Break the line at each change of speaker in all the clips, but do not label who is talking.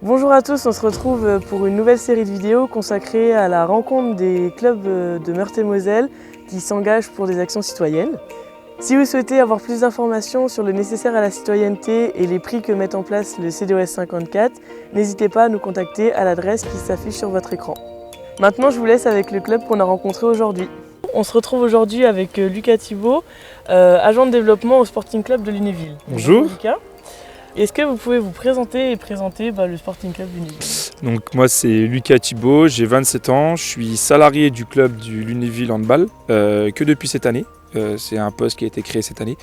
Bonjour à tous, on se retrouve pour une nouvelle série de vidéos consacrée à la rencontre des clubs de Meurthe-et-Moselle qui s'engagent pour des actions citoyennes. Si vous souhaitez avoir plus d'informations sur le nécessaire à la citoyenneté et les prix que met en place le CDOS 54, n'hésitez pas à nous contacter à l'adresse qui s'affiche sur votre écran. Maintenant, je vous laisse avec le club qu'on a rencontré aujourd'hui. On se retrouve aujourd'hui avec Lucas Thibault, agent de développement au Sporting Club de Lunéville.
Bonjour
Lucas. Est-ce que vous pouvez vous présenter et présenter le Sporting Club du Lunéville?
Donc moi c'est Lucas Thibault, j'ai 27 ans, je suis salarié du club du Lunéville Handball que depuis cette année. C'est un poste qui a été créé cette année.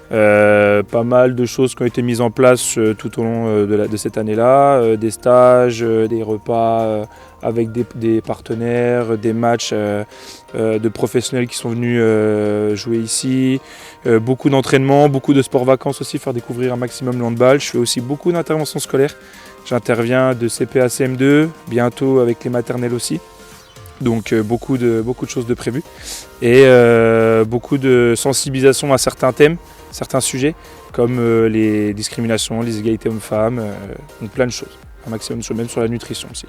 Pas mal de choses qui ont été mises en place tout au long de cette année-là, des stages, des repas avec des partenaires, des matchs de professionnels qui sont venus jouer ici, beaucoup d'entraînement, beaucoup de sport-vacances aussi, faire découvrir un maximum le handball. Je fais aussi beaucoup d'interventions scolaires. J'interviens de CP à CM2, bientôt avec les maternelles aussi. Donc beaucoup de choses de prévues et beaucoup de sensibilisation à certains thèmes, certains sujets comme les discriminations, les égalités hommes-femmes, donc plein de choses, un maximum de choses, même sur la nutrition aussi.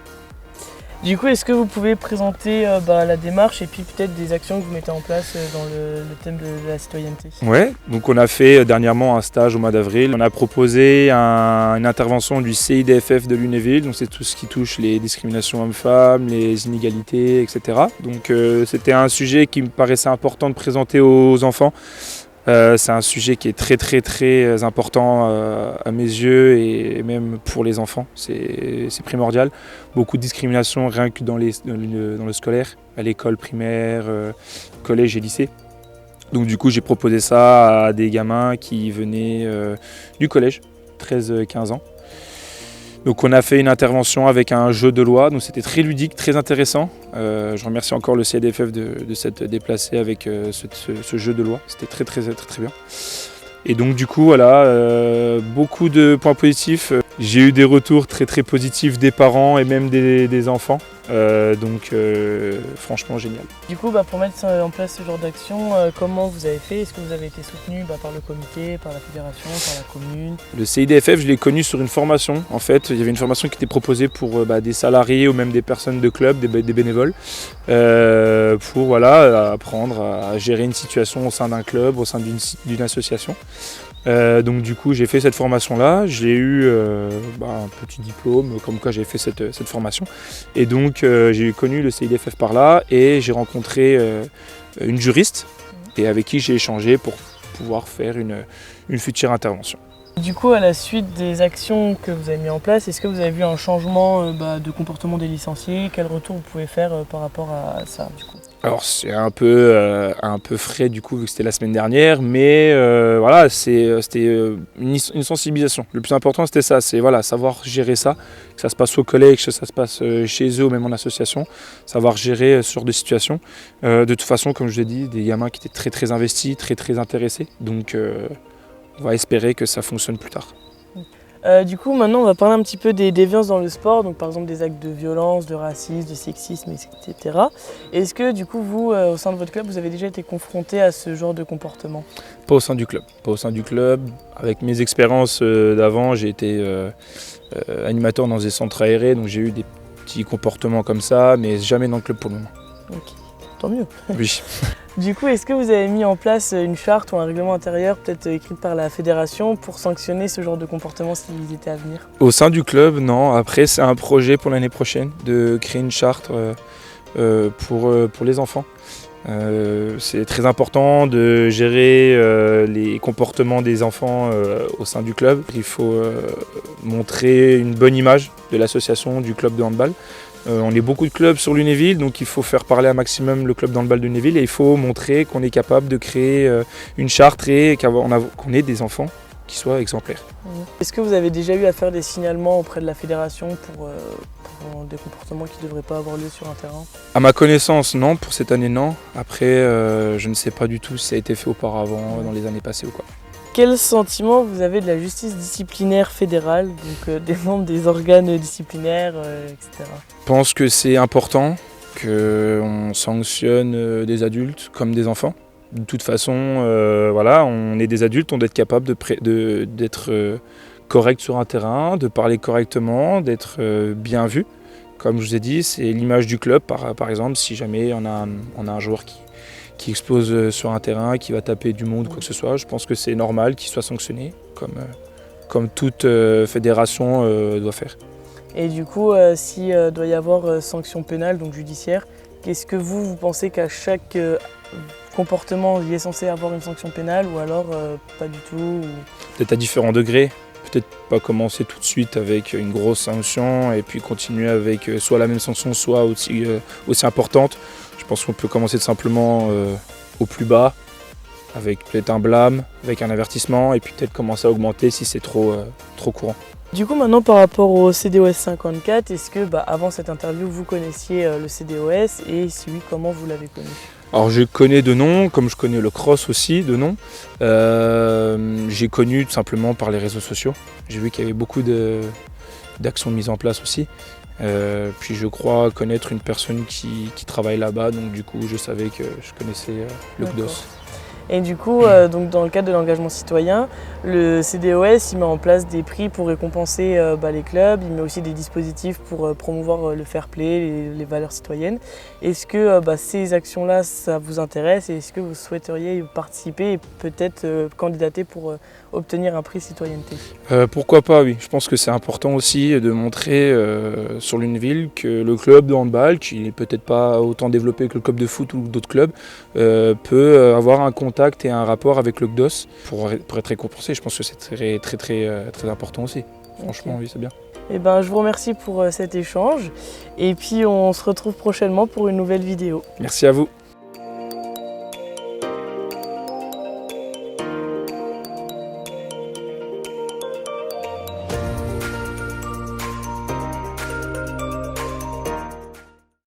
Du coup, est-ce que vous pouvez présenter la démarche et puis peut-être des actions que vous mettez en place dans le thème de la citoyenneté?
Ouais, donc on a fait dernièrement un stage au mois d'avril. On a proposé une intervention du CIDFF de Lunéville, donc c'est tout ce qui touche les discriminations hommes-femmes, les inégalités, etc. Donc c'était un sujet qui me paraissait important de présenter aux enfants. C'est un sujet qui est très important à mes yeux et même pour les enfants, c'est primordial. Beaucoup de discrimination rien que dans le scolaire, à l'école primaire, collège et lycée. Donc du coup j'ai proposé ça à des gamins qui venaient du collège, 13-15 ans. Donc on a fait une intervention avec un jeu de loi, donc c'était très ludique, très intéressant. Je remercie encore le CDFF de s'être déplacé avec ce jeu de loi, c'était très bien. Et donc du coup voilà, beaucoup de points positifs. J'ai eu des retours très positifs des parents et même des enfants. Franchement génial.
Du coup, pour mettre en place ce genre d'action, comment vous avez fait? Est-ce que vous avez été soutenu par le comité, par la fédération, par la commune?
Le CIDFF, je l'ai connu sur une formation. En fait, il y avait une formation qui était proposée pour des salariés ou même des personnes de club, des bénévoles, pour apprendre à gérer une situation au sein d'un club, au sein d'une association. Donc du coup j'ai fait cette formation là, j'ai eu un petit diplôme comme quoi j'ai fait cette formation et donc j'ai connu le CIDFF par là et j'ai rencontré une juriste et avec qui j'ai échangé pour pouvoir faire une future intervention.
Du coup, à la suite des actions que vous avez mis en place, est-ce que vous avez vu un changement de comportement des licenciés? Quel retour vous pouvez faire par rapport à ça du coup?
Alors c'est un peu frais du coup vu que c'était la semaine dernière, mais c'était une sensibilisation. Le plus important c'était ça, c'est savoir gérer ça, que ça se passe au collège, que ça se passe chez eux ou même en association, savoir gérer ce genre de situation. De toute façon, comme je l'ai dit, des gamins qui étaient très investis, très intéressés, donc on va espérer que ça fonctionne plus tard.
Du coup, maintenant, on va parler un petit peu des déviances dans le sport, donc par exemple des actes de violence, de racisme, de sexisme, etc. Est-ce que du coup, vous, au sein de votre club, vous avez déjà été confronté à ce genre de comportement?
Pas au sein du club. Pas au sein du club. Avec mes expériences d'avant, j'ai été animateur dans des centres aérés, donc j'ai eu des petits comportements comme ça, mais jamais dans le club pour le moment.
Ok, tant mieux.
Oui.
Du coup, est-ce que vous avez mis en place une charte ou un règlement intérieur, peut-être écrite par la fédération, pour sanctionner ce genre de comportement s'ils étaient à venir?
Au sein du club, non. Après, c'est un projet pour l'année prochaine de créer une charte pour les enfants. C'est très important de gérer les comportements des enfants au sein du club. Il faut montrer une bonne image de l'association, du club de handball. On est beaucoup de clubs sur Lunéville, donc il faut faire parler un maximum le club de handball de Lunéville et il faut montrer qu'on est capable de créer une charte et qu'on ait des enfants qui soient exemplaires.
Est-ce que vous avez déjà eu à faire des signalements auprès de la fédération pour des comportements qui ne devraient pas avoir lieu sur un terrain?
À ma connaissance, non, pour cette année, non. Après, je ne sais pas du tout si ça a été fait auparavant, dans les années passées ou quoi.
Quel sentiment vous avez de la justice disciplinaire fédérale, donc des membres des organes disciplinaires, etc.
Je pense que c'est important qu'on sanctionne des adultes comme des enfants. De toute façon, on est des adultes, on doit être capable d'être correct sur un terrain, de parler correctement, d'être bien vu. Comme je vous ai dit, c'est l'image du club, par exemple, si jamais on a un joueur qui explose sur un terrain, qui va taper du monde, quoi que ce soit, je pense que c'est normal qu'il soit sanctionné, comme toute fédération doit faire.
Et du coup, s'il doit y avoir sanction pénale, donc judiciaire, qu'est-ce que vous pensez qu'à chaque comportement il est censé avoir une sanction pénale ou alors pas du tout
Peut-être à différents degrés, peut-être pas commencer tout de suite avec une grosse sanction et puis continuer avec soit la même sanction, soit aussi importante. Je pense qu'on peut commencer simplement au plus bas, avec peut-être un blâme, avec un avertissement et puis peut-être commencer à augmenter si c'est trop courant.
Du coup, maintenant par rapport au CDOS 54, est-ce que avant cette interview vous connaissiez le CDOS et si oui, comment vous l'avez connu?
Alors je connais de nom, comme je connais le cross aussi de nom. J'ai connu tout simplement par les réseaux sociaux. J'ai vu qu'il y avait beaucoup d'actions mises en place aussi. Puis je crois connaître une personne qui travaille là-bas, donc du coup je savais que je connaissais le CDOS.
Et du coup, donc dans le cadre de l'engagement citoyen, le CDOS il met en place des prix pour récompenser les clubs, il met aussi des dispositifs pour promouvoir le fair play, les valeurs citoyennes. Est-ce que ces actions-là, ça vous intéresse et est-ce que vous souhaiteriez participer et peut-être candidater pour obtenir un prix citoyenneté?
Pourquoi pas, oui. Je pense que c'est important aussi de montrer sur Lunéville que le club de handball, qui n'est peut-être pas autant développé que le club de foot ou d'autres clubs, peut avoir un contact et un rapport avec le CDOS pour être récompensé. Je pense que c'est très important aussi. Franchement, okay. Oui, c'est bien.
Eh ben, je vous remercie pour cet échange et puis on se retrouve prochainement pour une nouvelle vidéo.
Merci à vous.